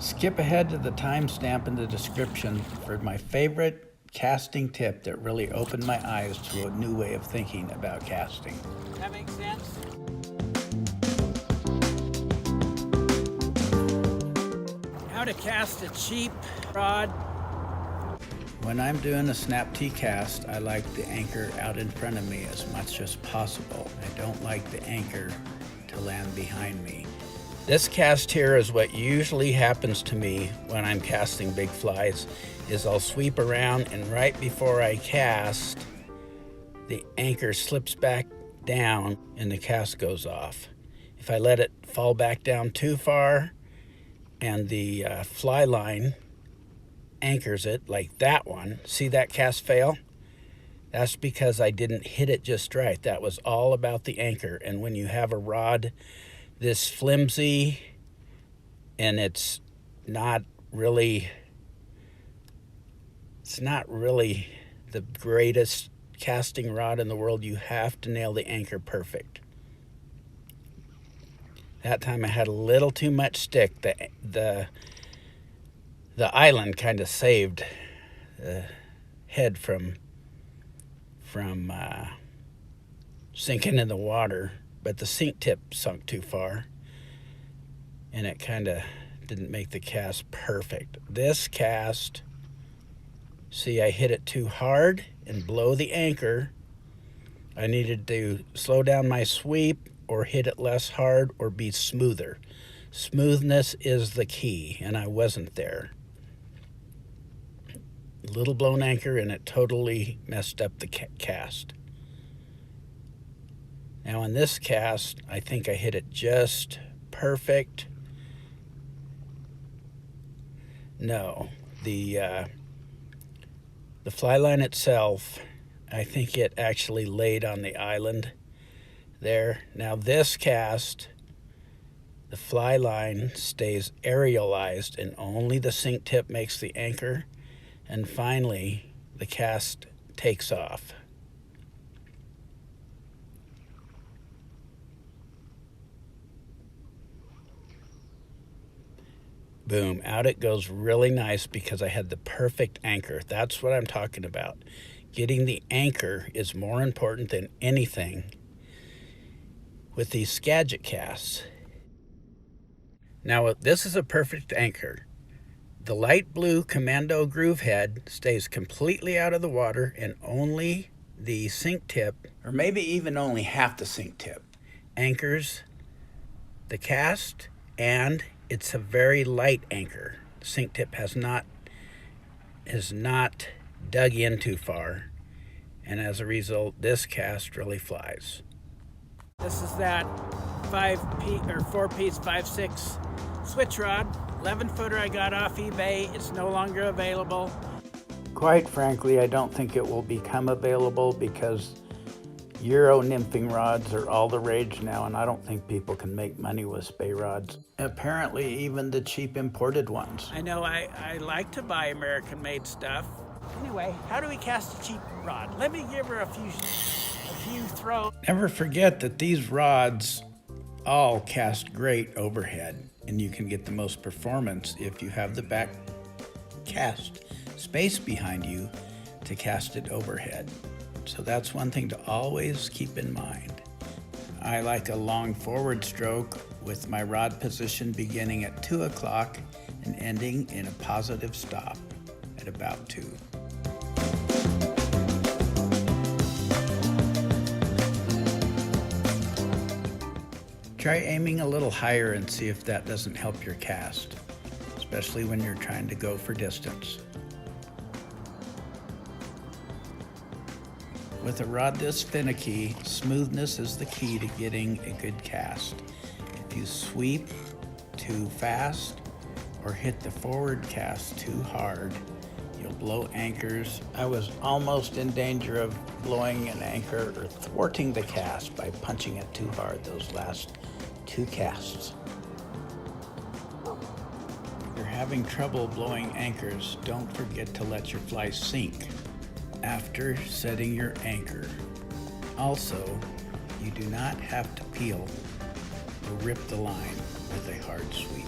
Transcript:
Skip ahead to the timestamp in the description for my favorite casting tip that really opened my eyes to a new way of thinking about casting. That makes sense? How to cast a cheap rod. When I'm doing a snap T cast, I like the anchor out in front of me as much as possible. I don't like the anchor to land behind me. This cast here is what usually happens to me when I'm casting big flies, is I'll sweep around and right before I cast, the anchor slips back down and the cast goes off. If I let it fall back down too far and the fly line anchors it like that one, see that cast fail? That's because I didn't hit it just right. That was all about the anchor. And when you have a rod this flimsy and it's not really the greatest casting rod in the world, you have to nail the anchor perfect. That time I had a little too much stick. The island kind of saved the head from sinking in the water, but the sink tip sunk too far and it kind of didn't make the cast perfect. This cast, see, I hit it too hard and blow the anchor. I needed to slow down my sweep or hit it less hard or be smoother. Smoothness is the key, and I wasn't there. Little blown anchor and it totally messed up the cast. Now in this cast, I think I hit it just perfect. No, the fly line itself, I think it actually laid on the island there. Now this cast, the fly line stays aerialized and only the sink tip makes the anchor. And finally, the cast takes off. Boom, out it goes really nice because I had the perfect anchor. That's what I'm talking about. Getting the anchor is more important than anything with these Skagit casts. Now, this is a perfect anchor. The light blue commando groove head stays completely out of the water and only the sink tip, or maybe even only half the sink tip, anchors the cast, and it's a very light anchor. The sink tip has not dug in too far, and as a result, this cast really flies. This is that 4-piece 5/6 switch rod, 11-footer I got off eBay. It's no longer available. Quite frankly, I don't think it will become available because Euro nymphing rods are all the rage now, and I don't think people can make money with Spey rods. Apparently, even the cheap imported ones. I know I like to buy American-made stuff. Anyway, how do we cast a cheap rod? Let me give her a few throws. Never forget that these rods all cast great overhead, and you can get the most performance if you have the back cast space behind you to cast it overhead. So that's one thing to always keep in mind. I like a long forward stroke with my rod position beginning at 2 o'clock and ending in a positive stop at about 2. Try aiming a little higher and see if that doesn't help your cast, especially when you're trying to go for distance. With a rod this finicky, smoothness is the key to getting a good cast. If you sweep too fast or hit the forward cast too hard, you'll blow anchors. I was almost in danger of blowing an anchor or thwarting the cast by punching it too hard those last 2 casts. If you're having trouble blowing anchors, don't forget to let your fly sink after setting your anchor. Also, you do not have to peel or rip the line with a hard sweep.